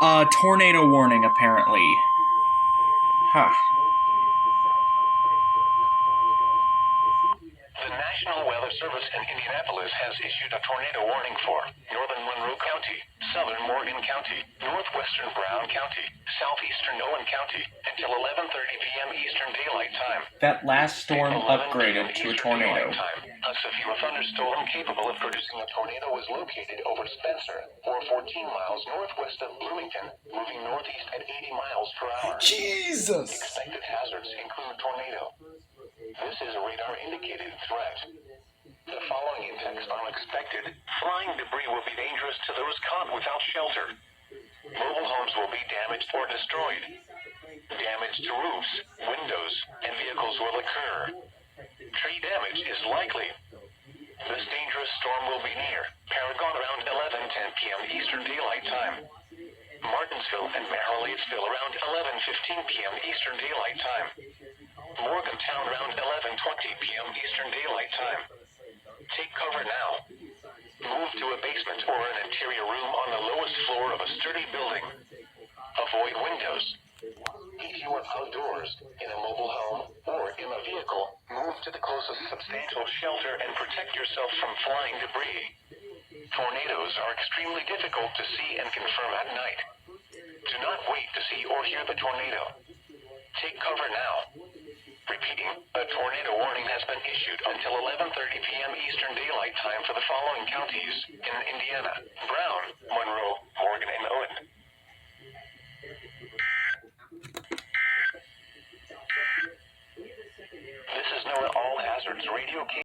Tornado warning, apparently. Huh. The National Weather Service in Indianapolis has issued a tornado warning for northern Monroe County, southern Morgan County, northwestern Brown County, southeastern Owen County, until 11:30 p.m. Eastern Daylight Time. That last storm 11 upgraded p.m. to a Eastern tornado. Daylight Time. A severe thunderstorm capable of producing a tornado is located over Spencer, or 14 miles northwest of Bloomington, moving northeast at 80 miles per hour. Jesus! Expected hazards include tornado. This is a radar-indicated threat. The following impacts are expected. Flying debris will be dangerous to those caught without shelter. Mobile homes will be damaged or destroyed. Damage to roofs, windows, and vehicles will occur. Tree damage is likely. This dangerous storm will be near Paragon around 11:10 p.m. Eastern Daylight Time. Martinsville and Marylandville around 11:15 p.m. Eastern Daylight Time. Morgantown around 11:20 p.m. Eastern Daylight Time. Take cover now. Move to a basement or an interior room on the lowest floor of a sturdy building. Avoid windows. If you are outdoors, in a mobile home, or in a vehicle, move to the closest substantial shelter and protect yourself from flying debris. Tornadoes are extremely difficult to see and confirm at night. Do not wait to see or hear the tornado. Take cover now. Repeating, a tornado warning has been issued until 11:30 p.m. Eastern Daylight Time for the following counties in Indiana: Brown, Monroe, Morgan, and Owen. This is NOAA All Hazards Radio.